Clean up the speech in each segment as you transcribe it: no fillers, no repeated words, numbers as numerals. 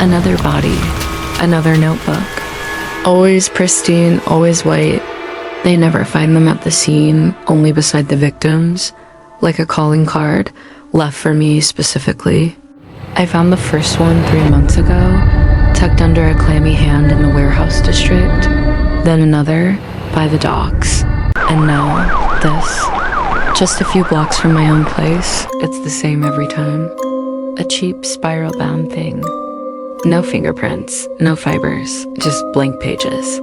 Another body, another notebook. Always pristine, always white. They never find them at the scene, only beside the victims, like a calling card left for me specifically. I found the first one 3 months ago, tucked under a clammy hand in the warehouse district, then another by the docks, and now this. Just a few blocks from my own place, it's the same every time. A cheap spiral-bound thing. No fingerprints, no fibers, just blank pages.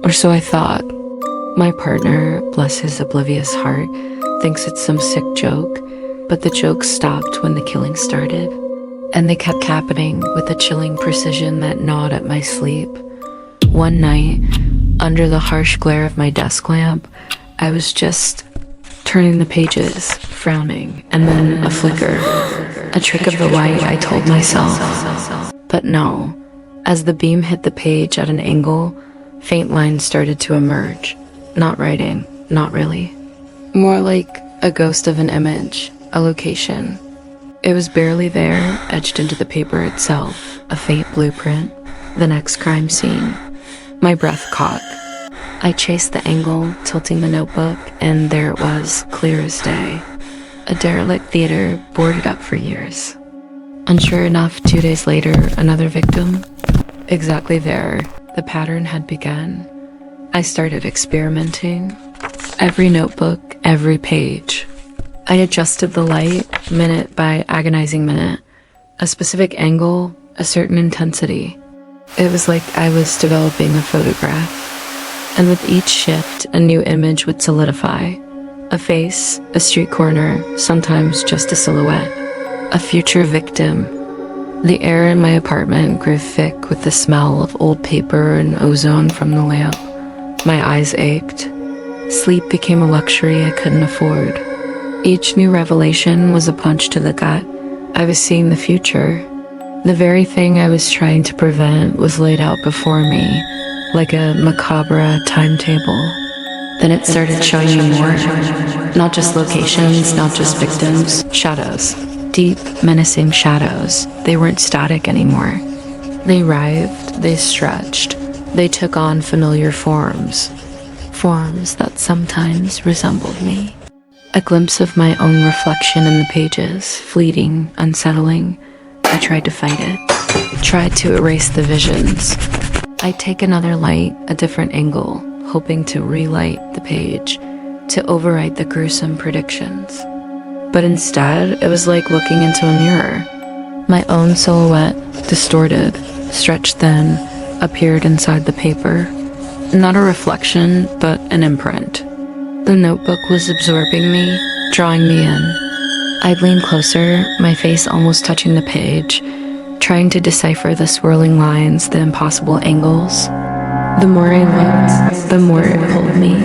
Or so I thought. My partner, bless his oblivious heart, thinks it's some sick joke, but the joke stopped when the killing started. And they kept happening with a chilling precision that gnawed at my sleep. One night, under the harsh glare of my desk lamp, I was just turning the pages, frowning, and then a flicker. A trick of the light, I told myself. But no, as the beam hit the page at an angle, faint lines started to emerge. Not writing, not really. More like a ghost of an image, a location. It was barely there, etched into the paper itself, a faint blueprint, the next crime scene. My breath caught. I chased the angle, tilting the notebook, and there it was, clear as day. A derelict theater boarded up for years. And sure enough, 2 days later, another victim. Exactly there, the pattern had begun. I started experimenting. Every notebook, every page. I adjusted the light, minute by agonizing minute. A specific angle, a certain intensity. It was like I was developing a photograph. And with each shift, a new image would solidify. A face, a street corner, sometimes just a silhouette. A future victim. The air in my apartment grew thick with the smell of old paper and ozone from the lamp. My eyes ached. Sleep became a luxury I couldn't afford. Each new revelation was a punch to the gut. I was seeing the future. The very thing I was trying to prevent was laid out before me, like a macabre timetable. Then it started showing me more. Not just locations, not just victims, shadows. Deep, menacing shadows. They weren't static anymore. They writhed, they stretched, they took on familiar forms. Forms that sometimes resembled me. A glimpse of my own reflection in the pages, fleeting, unsettling. I tried to fight it, tried to erase the visions. I'd take another light, a different angle, hoping to relight the page, to overwrite the gruesome predictions. But instead, it was like looking into a mirror. My own silhouette, distorted, stretched thin, appeared inside the paper. Not a reflection, but an imprint. The notebook was absorbing me, drawing me in. I'd lean closer, my face almost touching the page, trying to decipher the swirling lines, the impossible angles. The more I looked, the more it pulled me.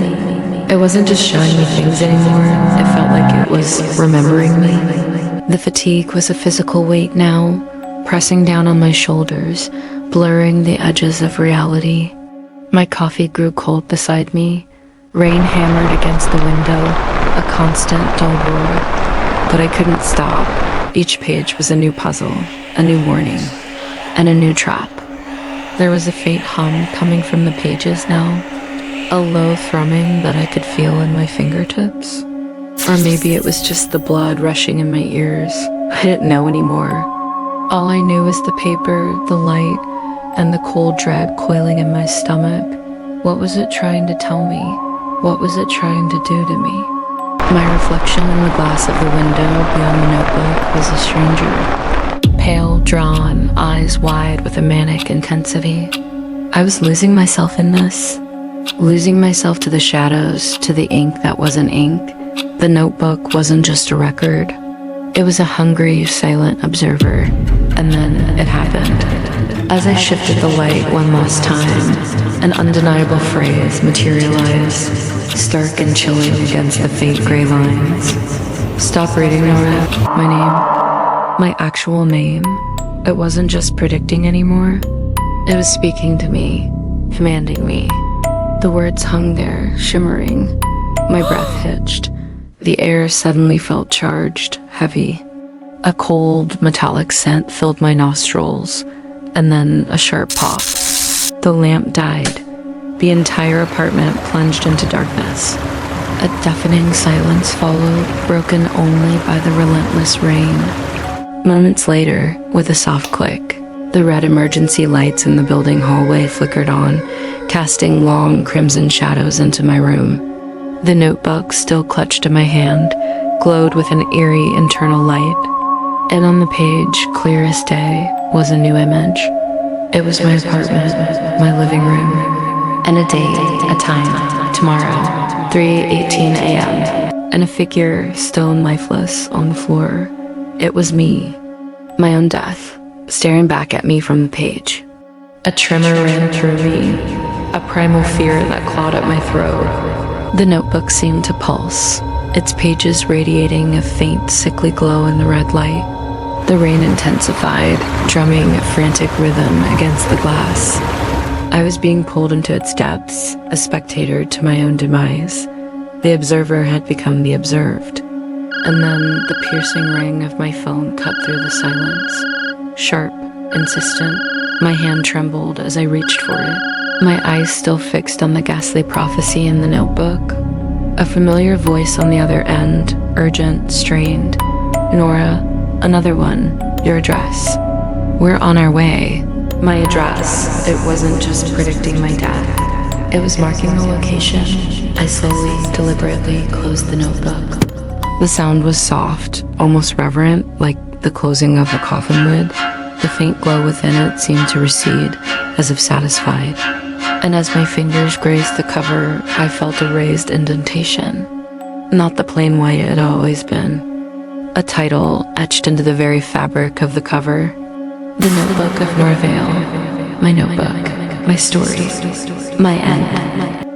It wasn't just showing me things anymore, it felt like it was remembering me. The fatigue was a physical weight now, pressing down on my shoulders, blurring the edges of reality. My coffee grew cold beside me. Rain hammered against the window, a constant dull roar. But I couldn't stop. Each page was a new puzzle, a new warning, and a new trap. There was a faint hum coming from the pages now, a low thrumming that I could feel in my fingertips. Or maybe it was just the blood rushing in my ears. I didn't know anymore. All I knew was the paper, the light, and the cold dread coiling in my stomach. What was it trying to tell me? What was it trying to do to me? My reflection in the glass of the window beyond the notebook was a stranger. Pale, drawn, eyes wide with a manic intensity. I was losing myself in this. Losing myself to the shadows, to the ink that wasn't ink. The notebook wasn't just a record. It was a hungry, silent observer. And then it happened. As I shifted the light one last time, an undeniable phrase materialized, stark and chilling against the faint gray lines. Stop reading, Nora. My name. My actual name. It wasn't just predicting anymore. It was speaking to me, commanding me. The words hung there, shimmering. My breath hitched. The air suddenly felt charged, heavy. A cold, metallic scent filled my nostrils, and then a sharp pop. The lamp died. The entire apartment plunged into darkness. A deafening silence followed, broken only by the relentless rain. Moments later, with a soft click, the red emergency lights in the building hallway flickered on, casting long crimson shadows into my room. The notebook, still clutched in my hand, glowed with an eerie internal light. And on the page, clear as day, was a new image. It was my apartment, my living room, and a date, a time, tomorrow, 3:18 a.m., and a figure stone lifeless on the floor. It was me, my own death, staring back at me from the page. A tremor ran through me, a primal fear that clawed at my throat. The notebook seemed to pulse, its pages radiating a faint, sickly glow in the red light. The rain intensified, drumming a frantic rhythm against the glass. I was being pulled into its depths, a spectator to my own demise. The observer had become the observed. And then the piercing ring of my phone cut through the silence. Sharp, insistent, my hand trembled as I reached for it, my eyes still fixed on the ghastly prophecy in the notebook. A familiar voice on the other end, urgent, strained. "Nora, another one. Your address." "We're on our way." My address. It wasn't just predicting my death. It was marking the location. I slowly, deliberately closed the notebook. The sound was soft, almost reverent, like the closing of a coffin lid. The faint glow within it seemed to recede, as if satisfied. And as my fingers grazed the cover, I felt a raised indentation. Not the plain white it had always been. A title etched into the very fabric of the cover. The Notebook of Nora Vail. My notebook. My story. My end.